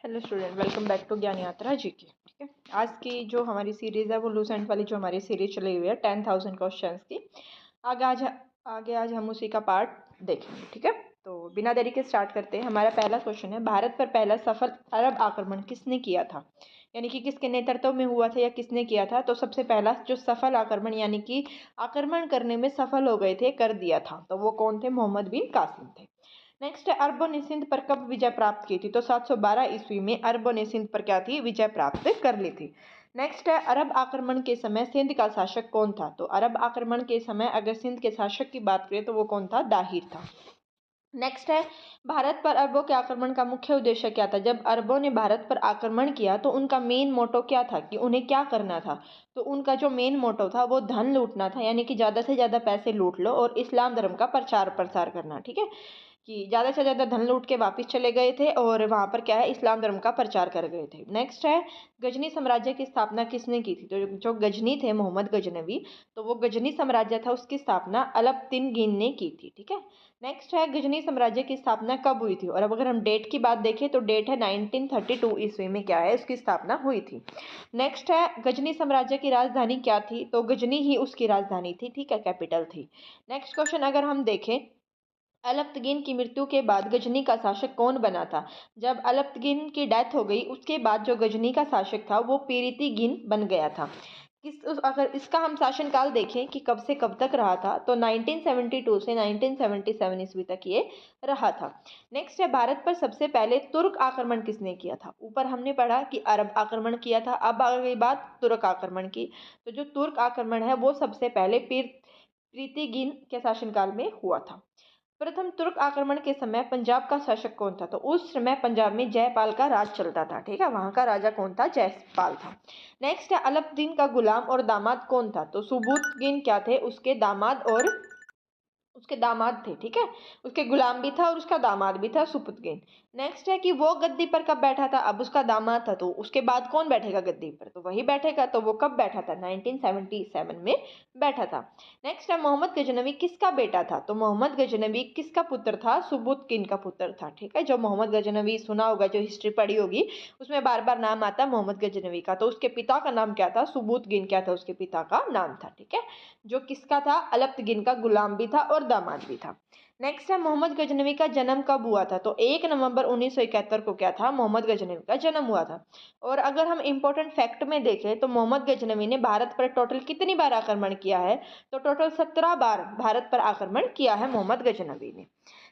Hello student, welcome back to Gyan Yatra GK. ठीक है, आज की जो हमारी सीरीज़ है वो लूसेंट वाली जो हमारी सीरीज चली हुई है 10,000 क्वेश्चंस की। आगे आज हम उसी का पार्ट देखेंगे। ठीक है, तो बिना देरी के स्टार्ट करते हैं। हमारा पहला क्वेश्चन है, भारत पर पहला सफल अरब आक्रमण किसने किया था, यानी कि किसके नेतृत्व में हुआ था या किसने किया था। तो सबसे पहला जो सफल आक्रमण यानी कि आक्रमण करने में सफल हो गए थे, कर दिया था, तो वो कौन थे? मोहम्मद बिन कासिम थे। नेक्स्ट है, अरबों ने सिंध पर कब विजय प्राप्त की थी? तो 712 ईस्वी में अरबों ने सिंध पर क्या थी? विजय प्राप्त कर ली थी। नेक्स्ट है, अरब आक्रमण के समय सिंध का शासक कौन था? तो अरब आक्रमण के समय अगर सिंध के शासक की बात करें तो वो कौन था? दाहिर था। नेक्स्ट है, भारत पर अरबों के आक्रमण का मुख्य उद्देश्य क्या था? जब अरबों ने भारत पर आक्रमण किया तो उनका मेन मोटो क्या था कि उन्हें क्या करना था? तो उनका जो मेन मोटो था वो धन लूटना था, यानी कि ज़्यादा से ज़्यादा पैसे लूट लो और इस्लाम धर्म का प्रचार प्रसार करना। ठीक है, कि ज़्यादा से ज़्यादा धन लूट के वापस चले गए थे और वहाँ पर क्या है, इस्लाम धर्म का प्रचार कर गए थे। नेक्स्ट है, गजनी साम्राज्य की स्थापना किसने की थी? तो जो गजनी थे, मोहम्मद गजनवी, तो वो गजनी साम्राज्य था, उसकी स्थापना अलाउद्दीन ने की थी। ठीक है, नेक्स्ट है, गजनी साम्राज्य की स्थापना कब हुई थी? और अब अगर हम डेट की बात देखें तो डेट है 1932 ईस्वी में क्या है, उसकी स्थापना हुई थी। नेक्स्ट है, गजनी साम्राज्य की राजधानी क्या थी? तो गजनी ही उसकी राजधानी थी। ठीक है, कैपिटल थी। नेक्स्ट क्वेश्चन अगर हम देखें, अलाउद्दीन की मृत्यु के बाद गजनी का शासक कौन बना था? जब अलाउद्दीन की डेथ हो गई उसके बाद जो गजनी का शासक था वो पीरितिगिन बन गया था। अगर इसका हम शासनकाल देखें कि कब से कब तक रहा था, तो 1972 से 1977 ईस्वी तक ये रहा था। नेक्स्ट है, भारत पर सबसे पहले तुर्क आक्रमण किसने किया था? ऊपर हमने पढ़ा कि अरब आक्रमण किया था, अब आ गई बात तुर्क आक्रमण की। तो जो तुर्क आक्रमण है वो सबसे पहले पीरितिगिन के शासनकाल में हुआ था। प्रथम तुर्क आक्रमण के समय पंजाब का शासक कौन था? तो उस समय पंजाब में जयपाल का राज चलता था। ठीक है, वहां का राजा कौन था? जयपाल था। नेक्स्ट है, अलाउद्दीन का गुलाम और दामाद कौन था? तो सुबुतगिन क्या थे? उसके दामाद थे। ठीक है, उसके गुलाम भी था और उसका दामाद भी था, सुपुतगिन। नेक्स्ट है कि वो गद्दी पर कब बैठा था? अब उसका दामाद था, तो उसके बाद कौन बैठेगा गद्दी पर? तो वही बैठेगा। तो वो कब बैठा था? 1977 में बैठा था। नेक्स्ट है, मोहम्मद गजनवी किसका बेटा था? तो मोहम्मद गजनवी किसका पुत्र था? सुबुतगिन का पुत्र था। ठीक है, जो मोहम्मद गजनवी सुना होगा, जो हिस्ट्री पढ़ी होगी, उसमें बार बार नाम आता है मोहम्मद गजनवी का। तो उसके पिता का नाम क्या था? सुबुतगिन क्या था उसके पिता का नाम था। ठीक है, जो किसका था? अलाउद्दीन का गुलाम भी था और दामाद भी था। नेक्स्ट है, मोहम्मद गजनवी का जन्म कब हुआ था? तो 1 नवंबर 1971 को क्या था? मोहम्मद गजनवी का जन्म हुआ था। और अगर हम इंपॉर्टेंट फैक्ट में देखें तो मोहम्मद गजनवी ने भारत पर टोटल कितनी बार आक्रमण किया है? तो टोटल 17 बार भारत पर आक्रमण किया है मोहम्मद गजनवी ने।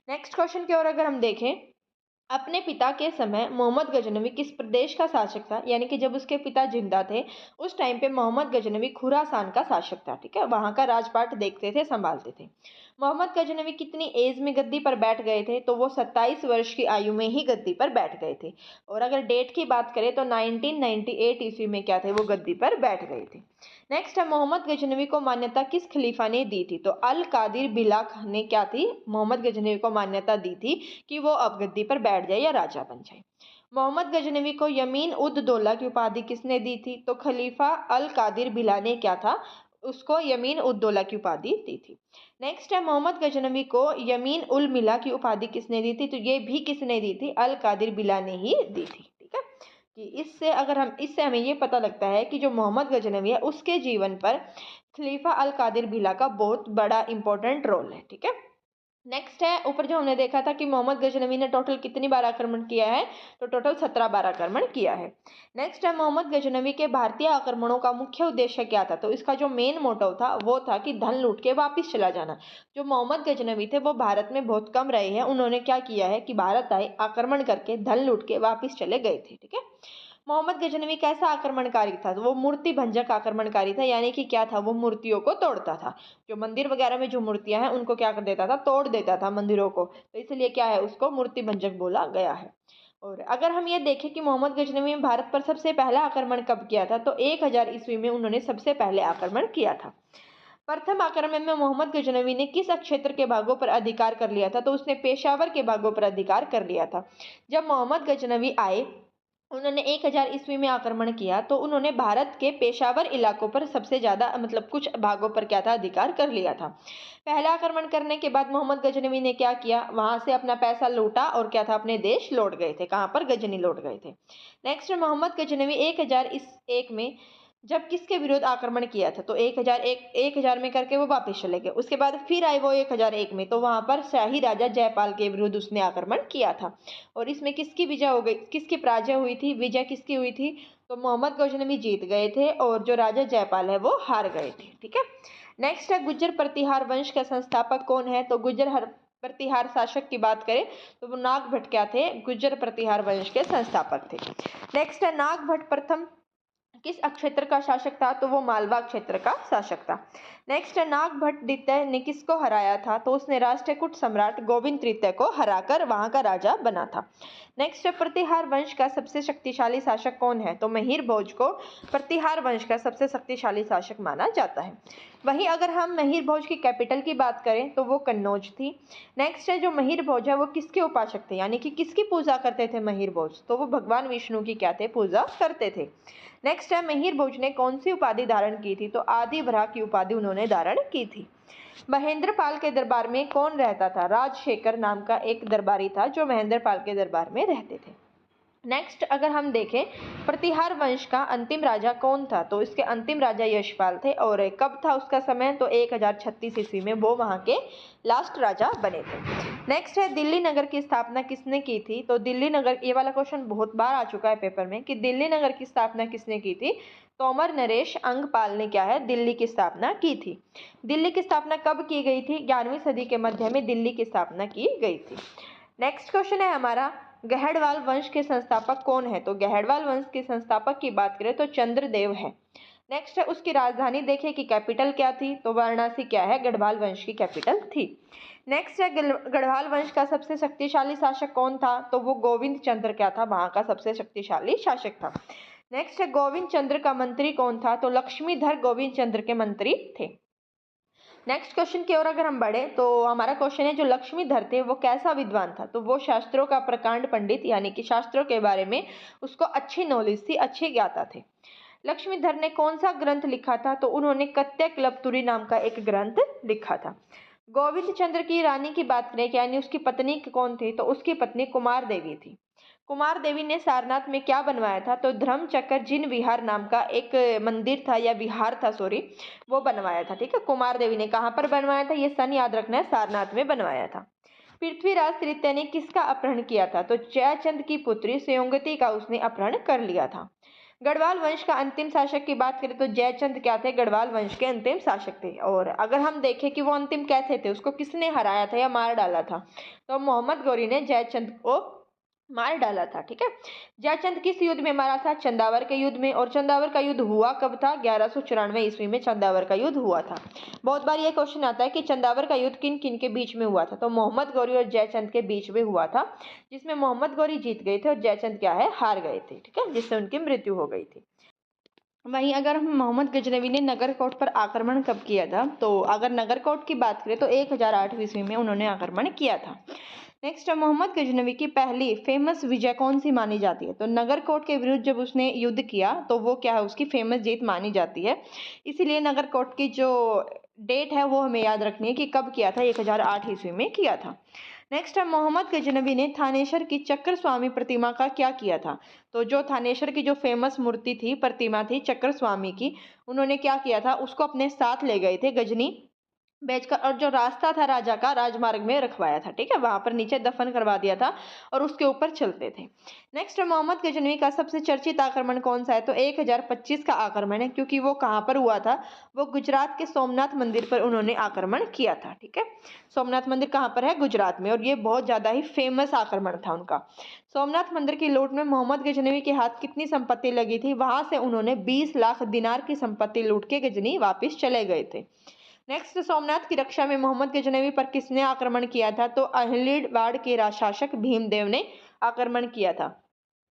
नेक्स्ट क्वेश्चन की ओर अगर हम देखें, अपने पिता के समय मोहम्मद गजनवी किस प्रदेश का शासक था? यानी कि जब उसके पिता जिंदा थे उस टाइम पे मोहम्मद गजनवी खुरासान का शासक था। ठीक है, वहां का राजपाट देखते थे, संभालते थे। मोहम्मद गजनवी कितनी एज में गद्दी पर बैठ गए थे? तो वो 27 वर्ष की आयु में ही गद्दी पर बैठ गए थे। और अगर डेट की बात करें तो 1998 ईस्वी में क्या थे? वो गद्दी पर बैठ गए थे। नेक्स्ट है, मोहम्मद गजनवी को मान्यता किस खलीफा ने दी थी? तो अल कादिर बिलाक ने क्या थी? मोहम्मद गजनवी को मान्यता दी थी कि वो अब गद्दी पर बैठ जाए या राजा बन जाए। मोहम्मद गजनवी को यमीन उद दौला की उपाधि किसने दी थी? तो खलीफा अल कादिर बिला ने क्या था? उसको यमीन उद दौला की उपाधि दी थी। नेक्स्ट है, मोहम्मद गजनवी को यमीन उल मिला की उपाधि किसने दी थी? तो ये भी किसने दी थी? अल कादिर बिला ने ही दी थी। ठीक है, कि इससे हमें ये पता लगता है कि जो मोहम्मद गजनवी है उसके जीवन पर खलीफा अल कादिर बिला का बहुत बड़ा इंपॉर्टेंट रोल है। ठीक है, नेक्स्ट है, ऊपर जो हमने देखा था कि मोहम्मद गजनवी ने टोटल कितनी बार आक्रमण किया है? तो टोटल 17 बार आक्रमण किया है। नेक्स्ट है, मोहम्मद गजनवी के भारतीय आक्रमणों का मुख्य उद्देश्य क्या था? तो इसका जो मेन मोटिव था वो था कि धन लूट के वापस चला जाना। जो मोहम्मद गजनवी थे वो भारत में बहुत कम रहे हैं, उन्होंने क्या किया है कि भारत आए, आक्रमण करके धन लूट के वापस चले गए थे। ठीक है, मोहम्मद गजनवी कैसा आक्रमणकारी था? तो वो मूर्ति भंजक आक्रमणकारी था, यानी कि क्या था? वो मूर्तियों को तोड़ता था। जो मंदिर वगैरह में जो मूर्तियां हैं उनको क्या कर देता था? तोड़ देता था मंदिरों को। तो इसलिए क्या है, उसको मूर्ति भंजक बोला गया है। और अगर हम ये देखें कि मोहम्मद गजनवी ने भारत पर सबसे पहला आक्रमण कब किया था, तो 1000 ईस्वी में उन्होंने सबसे पहले आक्रमण किया था। प्रथम आक्रमण में मोहम्मद गजनवी ने किस क्षेत्र के भागों पर अधिकार कर लिया था? तो उसने पेशावर के भागों पर अधिकार कर लिया था। जब मोहम्मद गजनवी आए उन्होंने 1000 ईस्वी में आक्रमण किया तो उन्होंने भारत के पेशावर इलाकों पर सबसे ज़्यादा मतलब कुछ भागों पर क्या था, अधिकार कर लिया था। पहला आक्रमण करने के बाद मोहम्मद गजनवी ने क्या किया, वहां से अपना पैसा लूटा और क्या था, अपने देश लौट गए थे। कहाँ पर? गजनी लौट गए थे। नेक्स्ट, मोहम्मद गजनवी 1001 में जब किसके विरुद्ध आक्रमण किया था, तो 1000 में करके वो वापस चले गए। उसके बाद फिर आए वो 1001 में, तो वहां पर शाही राजा जयपाल के विरुद्ध उसने आक्रमण किया था। और इसमें किसकी विजय हो गई, किसकी पराजय हुई थी, विजय किसकी हुई थी, तो मोहम्मद गजनवी जीत गए थे और जो राजा जयपाल है वो हार गए थे। ठीक है। नेक्स्ट है, गुज्जर प्रतिहार वंश का संस्थापक कौन है, तो गुज्जर प्रतिहार शासक की बात करें तो वो नाग भट्ट क्या थे, गुज्जर प्रतिहार वंश के संस्थापक थे। नेक्स्ट है, नाग भट्ट प्रथम किस क्षेत्र का शासक था, तो वो मालवा क्षेत्र का शासक था। नेक्स्ट है, नाग भट्ट द्वितीय ने किसको हराया था, तो उसने राष्ट्रकूट सम्राट गोविंद तृतीय को हराकर वहां का राजा बना था। नेक्स्ट है, प्रतिहार वंश का सबसे शक्तिशाली शासक कौन है, तो महिर भोज को प्रतिहार वंश का सबसे शक्तिशाली शासक माना जाता है। वहीं अगर हम महिर भोज की कैपिटल की बात करें तो वो कन्नौज थी। नेक्स्ट है, जो महिर भोज है वो किसके उपासक थे, यानी कि किसकी पूजा करते थे महिर भोज, तो वो भगवान विष्णु की क्या थे, पूजा करते थे। नेक्स्ट है, महिर भोज ने कौन सी उपाधि धारण की थी, तो आदि वराह की उपाधि उन्होंने धारण की थी। महेंद्रपाल के दरबार में कौन रहता था, राजशेखर नाम का एक दरबारी था जो महेंद्रपाल के दरबार में रहते थे। नेक्स्ट अगर हम देखें प्रतिहार वंश का अंतिम राजा कौन था, तो इसके अंतिम राजा यशपाल थे। और कब था उसका समय, तो 1036 ईस्वी में वो वहां के लास्ट राजा बने थे। नेक्स्ट है, दिल्ली नगर की स्थापना किसने की थी, तो दिल्ली नगर, ये वाला क्वेश्चन बहुत बार आ चुका है पेपर में कि दिल्ली नगर की स्थापना किसने की थी, तोमर नरेश अंगपाल ने क्या है, दिल्ली की स्थापना की थी। दिल्ली की स्थापना कब की गई थी, 11वीं सदी के मध्य में दिल्ली की स्थापना की गई थी। नेक्स्ट क्वेश्चन है हमारा, गहड़वाल वंश के संस्थापक कौन है, तो गहड़वाल वंश के संस्थापक की बात करें तो चंद्रदेव है। नेक्स्ट है, उसकी राजधानी देखिए कि कैपिटल क्या थी, तो वाराणसी क्या है, गढ़वाल वंश की कैपिटल थी। नेक्स्ट है, गढ़वाल वंश का सबसे शक्तिशाली शासक कौन था, तो वो गोविंद चंद्र क्या था, वहां का सबसे शक्तिशाली शासक था। नेक्स्ट है, गोविंद चंद्र का मंत्री कौन था, तो लक्ष्मीधर गोविंद चंद्र के मंत्री थे। नेक्स्ट क्वेश्चन की ओर अगर हम बढ़े तो हमारा क्वेश्चन है, जो लक्ष्मीधर थे वो कैसा विद्वान था, तो वो शास्त्रों का प्रकांड पंडित, यानी कि शास्त्रों के बारे में उसको अच्छी नॉलेज थी, अच्छे ज्ञाता थे। लक्ष्मीधर ने कौन सा ग्रंथ लिखा था, तो उन्होंने कत्यकल्पतुरी नाम का एक ग्रंथ लिखा था। गोविंद चंद्र की रानी की बात करें यानी उसकी पत्नी कौन थी, तो उसकी पत्नी कुमार देवी थी। कुमार देवी ने सारनाथ में क्या बनवाया था, तो धर्म चक्र जिन विहार नाम का एक मंदिर था या विहार था, सॉरी, वो बनवाया था। ठीक है, कुमार देवी ने कहाँ पर बनवाया था, ये सन याद रखना है, सारनाथ में बनवाया था। पृथ्वीराज तृतीय ने किसका अपहरण किया था, तो जयचंद की पुत्री सुयोंगती का उसने अपहरण कर लिया था। गढ़वाल वंश का अंतिम शासक की बात करें तो जयचंद क्या थे, गढ़वाल वंश के अंतिम शासक थे। और अगर हम देखें कि वो अंतिम कैसे थे, उसको किसने हराया था या मार डाला था, तो मोहम्मद गौरी ने जयचंद को मार डाला था। ठीक है, जयचंद किस युद्ध में मारा था, चंदावर के युद्ध में। और चंदावर का युद्ध हुआ कब था, 1194 ईस्वी में चंदावर का युद्ध हुआ था। बहुत बार ये क्वेश्चन आता है कि चंदावर का युद्ध किन किन के बीच में हुआ था, तो मोहम्मद गौरी और जयचंद के बीच में हुआ था, जिसमें मोहम्मद गौरी जीत गए थे और जयचंद क्या है, हार गए थे। ठीक है, जिससे उनकी मृत्यु हो गई थी। वहीं अगर हम मोहम्मद गजनवी ने नगरकोट पर आक्रमण कब किया था, तो अगर नगरकोट की बात करें तो 1008 ईस्वी में उन्होंने आक्रमण किया था। नेक्स्ट, मोहम्मद गजनवी की पहली फेमस विजय कौन सी मानी जाती है, तो नगरकोट के विरुद्ध जब उसने युद्ध किया तो वो क्या है, उसकी फेमस जीत मानी जाती है। इसीलिए नगरकोट की जो डेट है वो हमें याद रखनी है कि कब किया था, 1008 ईस्वी में किया था। नेक्स्ट है, मोहम्मद गजनवी ने थानेश्वर की चक्र स्वामी प्रतिमा का क्या किया था, तो जो थानेश्वर की जो फेमस मूर्ति थी, प्रतिमा थी चक्र स्वामी की, उन्होंने क्या किया था, उसको अपने साथ ले गए थे गजनी बेचकर, और जो रास्ता था राजा का राजमार्ग में रखवाया था। ठीक है, वहां पर नीचे दफन करवा दिया था और उसके ऊपर चलते थे। नेक्स्ट, मोहम्मद गजनवी का सबसे चर्चित आक्रमण कौन सा है, तो 1025 का आक्रमण है, क्योंकि वो कहाँ पर हुआ था, वो गुजरात के सोमनाथ मंदिर पर उन्होंने आक्रमण किया था। ठीक है, सोमनाथ मंदिर कहाँ पर है, गुजरात में, और ये बहुत ज्यादा ही फेमस आक्रमण था उनका। सोमनाथ मंदिर की लूट में मोहम्मद गजनवी के हाथ कितनी संपत्ति लगी थी, वहां से उन्होंने 20 लाख दिनार की संपत्ति लूट के गजनी वापिस चले गए थे। नेक्स्ट, सोमनाथ की रक्षा में मोहम्मद गजनवी पर किसने आक्रमण किया था, तो अहिलवाड़ के शासक भीमदेव ने आक्रमण किया था।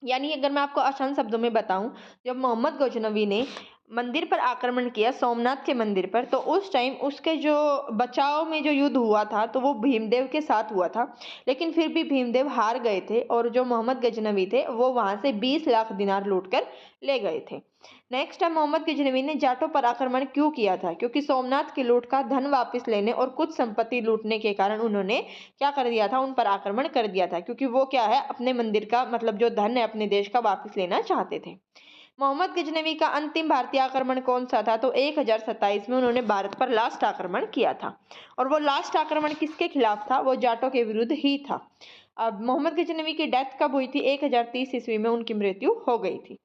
यानी अगर मैं आपको आसान शब्दों में बताऊं, जब मोहम्मद गजनवी ने मंदिर पर आक्रमण किया, सोमनाथ के मंदिर पर, तो उस टाइम उसके जो बचाव में जो युद्ध हुआ था तो वो भीमदेव के साथ हुआ था, लेकिन फिर भी भीमदेव हार गए थे और जो मोहम्मद गजनवी थे वो वहां से 20 लाख दिनार लूट कर ले गए थे। नेक्स्ट है, मोहम्मद गजनवी ने जाटों पर आक्रमण क्यों किया था? क्योंकि सोमनाथ की लूट का धन वापस लेने और कुछ संपत्ति लूटने के कारण उन्होंने क्या कर दिया था, उन पर आक्रमण कर दिया था, क्योंकि वो क्या है, अपने मंदिर का मतलब जो धन है अपने देश का वापस लेना चाहते थे। मोहम्मद गजनवी का अंतिम भारतीय आक्रमण कौन सा था? तो 1027 में उन्होंने भारत पर लास्ट आक्रमण किया था, और वो लास्ट आक्रमण किसके खिलाफ था? वो जाटों के विरुद्ध ही था। अब मोहम्मद गजनवी की डेथ कब हुई थी? 1030 ईस्वी में उनकी मृत्यु हो गई थी।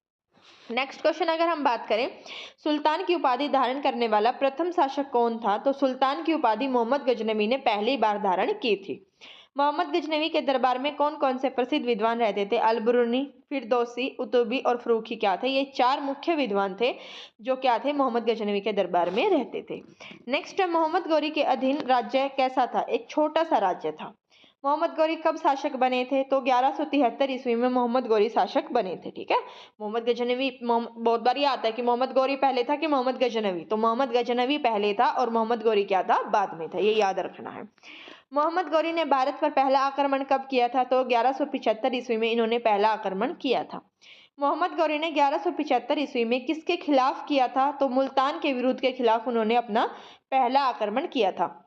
नेक्स्ट क्वेश्चन अगर हम बात करें, सुल्तान की उपाधि धारण करने वाला प्रथम शासक कौन था? तो सुल्तान की उपाधि मोहम्मद गजनवी ने पहली बार धारण की थी। मोहम्मद गजनवी के दरबार में कौन कौन से प्रसिद्ध विद्वान रहते थे? अलबरूनी, फिरदौसी, उतुबी और फरूखी क्या थे? ये 4 मुख्य विद्वान थे जो क्या थे, मोहम्मद गजनवी के दरबार में रहते थे। नेक्स्ट है, मोहम्मद गौरी के अधीन राज्य कैसा था? एक छोटा सा राज्य था। मोहम्मद गौरी कब शासक बने थे? तो 1173 ईस्वी में मोहम्मद गौरी शासक बने थे। ठीक है, मोहम्मद गजनवी, बहुत बार ये आता है कि मोहम्मद गौरी पहले था कि मोहम्मद गजनवी, तो मोहम्मद गजनवी पहले था और मोहम्मद गौरी क्या था, बाद में था, ये याद रखना है। मोहम्मद गौरी ने भारत पर पहला आक्रमण कब किया था? तो 1175 ईस्वी में इन्होंने पहला आक्रमण किया था। मोहम्मद गौरी ने 1175 ईस्वी में किसके खिलाफ किया था? तो मुल्तान के विरुद्ध के खिलाफ उन्होंने अपना पहला आक्रमण किया था।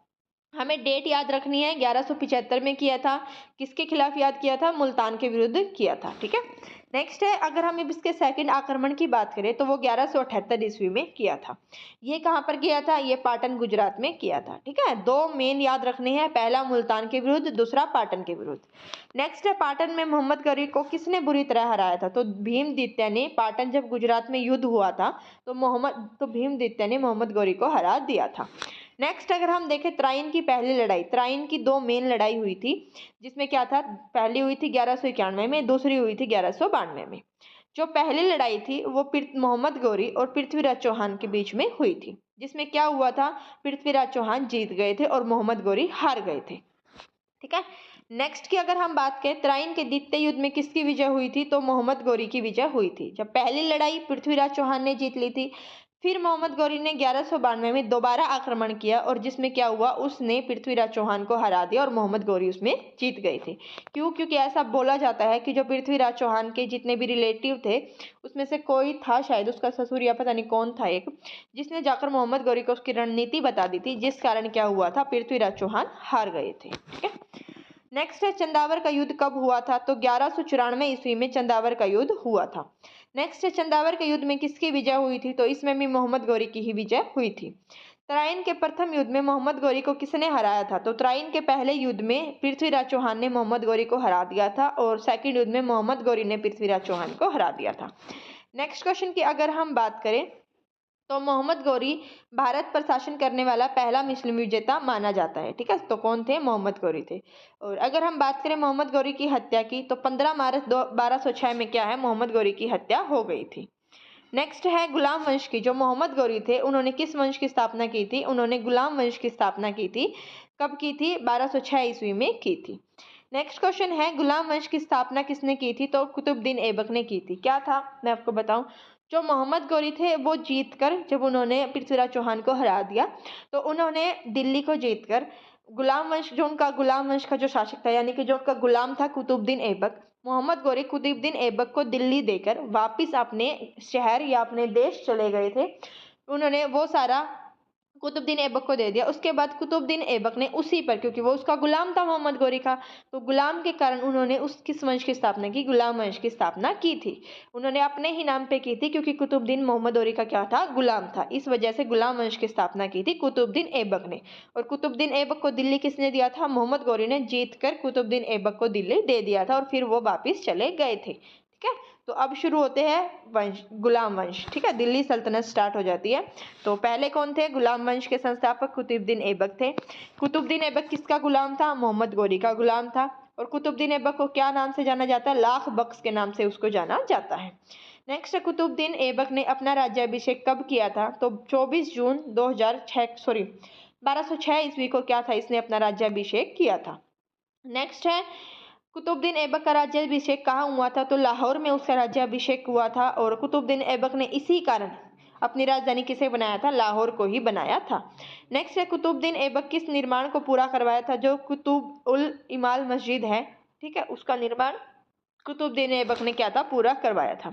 हमें डेट याद रखनी है, 1175 में किया था, किसके खिलाफ याद किया था? मुल्तान के विरुद्ध किया था। ठीक है, नेक्स्ट है, अगर हम इसके सेकंड आक्रमण की बात करें तो वो 1178 ईस्वी में किया था। ये कहाँ पर किया था? ये पाटन गुजरात में किया था। ठीक है, 2 मेन याद रखने हैं, पहला मुल्तान के विरुद्ध, दूसरा पाटन के विरुद्ध। नेक्स्ट है, पाटन में मोहम्मद गौरी को किसने बुरी तरह हराया था? तो भीमदित्य ने, पाटन जब गुजरात में युद्ध हुआ था तो भीमदित्य ने मोहम्मद गौरी को हरा दिया था। नेक्स्ट अगर हम देखें, त्राइन की पहली लड़ाई, त्राइन की 2 मेन लड़ाई हुई थी, जिसमें क्या था, पहली हुई थी 1191 में, दूसरी हुई थी 1192 में। जो पहली लड़ाई थी वो मोहम्मद गौरी और पृथ्वीराज चौहान के बीच में हुई थी, जिसमें क्या हुआ था, पृथ्वीराज चौहान जीत गए थे और मोहम्मद गौरी हार गए थे। ठीक है, नेक्स्ट की अगर हम बात करें, त्राइन के द्वितीय युद्ध में किसकी विजय हुई थी? तो मोहम्मद गौरी की विजय हुई थी। जब पहली लड़ाई पृथ्वीराज चौहान ने जीत ली थी, फिर मोहम्मद गौरी ने 1192 में दोबारा आक्रमण किया और जिसमें क्या हुआ, उसने पृथ्वीराज चौहान को हरा दिया और मोहम्मद गौरी उसमें जीत गए थे। क्यों? क्योंकि ऐसा बोला जाता है कि जो पृथ्वीराज चौहान के जितने भी रिलेटिव थे, उसमें से कोई था, शायद उसका ससुर या पता नहीं कौन था एक, जिसने जाकर मोहम्मद गौरी को उसकी रणनीति बता दी थी, जिस कारण क्या हुआ था, पृथ्वीराज चौहान हार गए थे। ठीक है, नेक्स्ट है, चंदावर का युद्ध कब हुआ था? तो 1194 ईस्वी में चंदावर का युद्ध हुआ था। नेक्स्ट है, चंदावर के युद्ध में किसकी विजय हुई थी? तो इसमें भी मोहम्मद गौरी की ही विजय हुई थी। तराइन के प्रथम युद्ध में मोहम्मद गौरी को किसने हराया था? तो तराइन के पहले युद्ध में पृथ्वीराज चौहान ने मोहम्मद गौरी को हरा दिया था और सेकंड युद्ध में मोहम्मद गौरी ने पृथ्वीराज चौहान को हरा दिया था। नेक्स्ट क्वेश्चन की अगर हम बात करें तो मोहम्मद गौरी भारत पर शासन करने वाला पहला मुस्लिम विजेता माना जाता है। ठीक है, तो कौन थे? मोहम्मद गौरी थे। और अगर हम बात करें मोहम्मद गौरी की हत्या की, तो 15 मार्च 1206 में क्या है, मोहम्मद गौरी की हत्या हो गई थी। नेक्स्ट है, गुलाम वंश की, जो मोहम्मद गौरी थे उन्होंने किस वंश की स्थापना की थी? उन्होंने गुलाम वंश की स्थापना की थी। कब की थी? 1206 ईस्वी में की थी। नेक्स्ट क्वेश्चन है, गुलाम वंश की स्थापना किसने की थी? तो कुतुबुद्दीन ऐबक ने की थी। क्या था, मैं आपको बताऊं, जो मोहम्मद गौरी थे वो जीतकर, जब उन्होंने पृथ्वीराज चौहान को हरा दिया, तो उन्होंने दिल्ली को जीतकर गुलाम वंश, जो उनका गुलाम वंश का जो शासक था, यानी कि जो उनका गुलाम था कुतुबुद्दीन ऐबक, मोहम्मद गौरी कुतुबुद्दीन ऐबक को दिल्ली देकर वापिस अपने शहर या अपने देश चले गए थे। उन्होंने वो सारा कुतुबुद्दीन ऐबक को दे दिया। उसके बाद कुतुबुद्दीन ऐबक ने उसी पर, क्योंकि वो उसका गुलाम था मोहम्मद गौरी का, तो गुलाम के कारण उन्होंने उस किस वंश की स्थापना की? गुलाम वंश की स्थापना की थी। उन्होंने अपने ही नाम पे की थी, क्योंकि कुतुबुद्दीन मोहम्मद गौरी का क्या था? गुलाम था। इस वजह से गुलाम वंश की स्थापना की थी कुतुबुद्दीन ऐबक ने। और कुतुबुद्दीन ऐबक को दिल्ली किसने दिया था? मोहम्मद गौरी ने जीत कर कुतुबुद्दीन ऐबक को दिल्ली दे दिया था और फिर वो वापिस चले गए थे। ठीक है, तो अब शुरू होते हैं वंश, गुलाम वंश। ठीक है, दिल्ली सल्तनत स्टार्ट हो जाती है। तो पहले कौन थे? गुलाम वंश के संस्थापक कुतुबुद्दीन ऐबक थे। कुतुबुद्दीन ऐबक किसका गुलाम था? मोहम्मद गौरी का गुलाम था। और कुतुबुद्दीन ऐबक को क्या नाम से जाना जाता है? लाख बख्श के नाम से उसको जाना जाता है। नेक्स्ट, कुतुबुद्दीन ऐबक ने अपना राज्याभिषेक कब किया था? तो 24 जून 1206 ईस्वी को क्या था, इसने अपना राज्याभिषेक किया था। नेक्स्ट है, कुतुबुद्दीन ऐबक का राज्याभिषेक कहाँ हुआ था? तो लाहौर में उसका राज्याभिषेक हुआ था। और कुतुबुद्दीन ऐबक ने इसी कारण अपनी राजधानी किसे बनाया था? लाहौर को ही बनाया था। नेक्स्ट है कुतुबुद्दीन ऐबक किस निर्माण को पूरा करवाया था? जो कुतुब उल इमाल मस्जिद है, ठीक है, उसका निर्माण कुतुबुद्दीन ऐबक ने क्या था? पूरा करवाया था।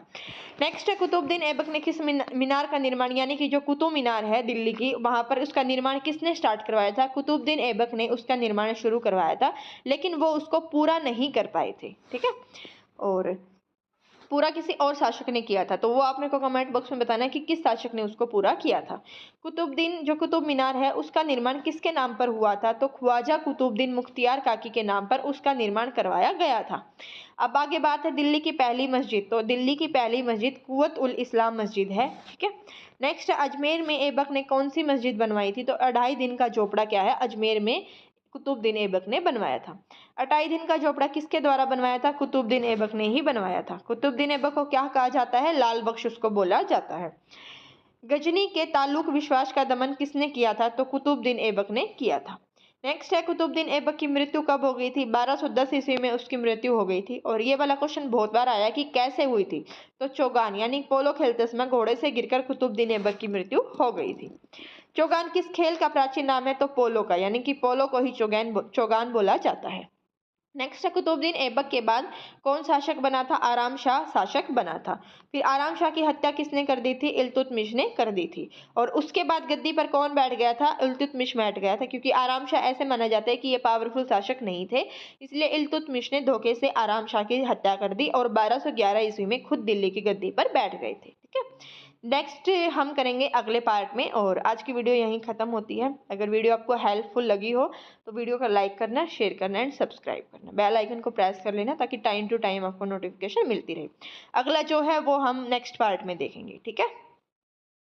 नेक्स्ट है कुतुबुद्दीन ऐबक ने किस मीनार का निर्माण, यानी कि जो कुतुब मीनार है दिल्ली की, वहां पर उसका निर्माण किसने स्टार्ट करवाया था? कुतुबुद्दीन ऐबक ने उसका निर्माण शुरू करवाया था, लेकिन वो उसको पूरा नहीं कर पाए थे, ठीक है, और पूरा किसी और शासक ने किया था। तो वो आप मेरे को कमेंट बॉक्स में बताना है कि किस शासक ने उसको पूरा किया था। कुतुबुद्दीन जो कुतुब मीनार है उसका निर्माण किसके नाम पर हुआ था? तो ख्वाजा कुतुबुद्दीन मुख्तियार काकी के नाम पर उसका निर्माण करवाया गया था। अब आगे बात है दिल्ली की पहली मस्जिद। तो दिल्ली की पहली मस्जिद कुव्वत उल इस्लाम मस्जिद है, ठीक है। नेक्स्ट अजमेर में ऐबक ने कौन सी मस्जिद बनवाई थी? तो 2.5 दिन का झोपड़ा क्या है? अजमेर में कुतुबुद्दीन ऐबक ने बनवाया था। 2.5 दिन का झोपड़ा किसके द्वारा बनवाया था? कुतुबुद्दीन ऐबक ने ही बनवाया था। कुतुबुद्दीन ऐबक को क्या कहा जाता है? लाल बख्श उसको बोला जाता है। गजनी के तालुक विश्वास का दमन किसने किया था? तो कुतुबुद्दीन ऐबक ने किया था। नेक्स्ट है कुतुबुद्दीन ऐबक की मृत्यु कब हो गई थी? 1210 ईस्वी में उसकी मृत्यु हो गई थी। और ये वाला क्वेश्चन बहुत बार आया कि कैसे हुई थी? तो चौगान यानी पोलो खेलते समय घोड़े से गिरकर कुतुबुद्दीन ऐबक की मृत्यु हो गई थी। चौगान किस खेल का प्राचीन नाम है? तो पोलो का, यानी कि पोलो को ही चौगान बोला जाता है। नेक्स्ट है कुतुबुद्दीन ऐबक के बाद कौन शासक बना था? आराम शाह शासक बना था। फिर आराम शाह की हत्या किसने कर दी थी? इल्तुतमिश ने कर दी थी। और उसके बाद गद्दी पर कौन बैठ गया था? इल्तुतमिश बैठ गया था, क्योंकि आराम शाह ऐसे माना जाता है कि ये पावरफुल शासक नहीं थे, इसलिए इल्तुतमिश ने धोखे से आराम शाह की हत्या कर दी और 1211 ईस्वी में खुद दिल्ली की गद्दी पर बैठ गए थे, ठीक है। नेक्स्ट हम करेंगे अगले पार्ट में, और आज की वीडियो यहीं ख़त्म होती है। अगर वीडियो आपको हेल्पफुल लगी हो तो वीडियो को लाइक करना, शेयर करना एंड सब्सक्राइब करना। बेल आइकन को प्रेस कर लेना ताकि टाइम टू टाइम आपको नोटिफिकेशन मिलती रहे। अगला जो है वो हम नेक्स्ट पार्ट में देखेंगे, ठीक है।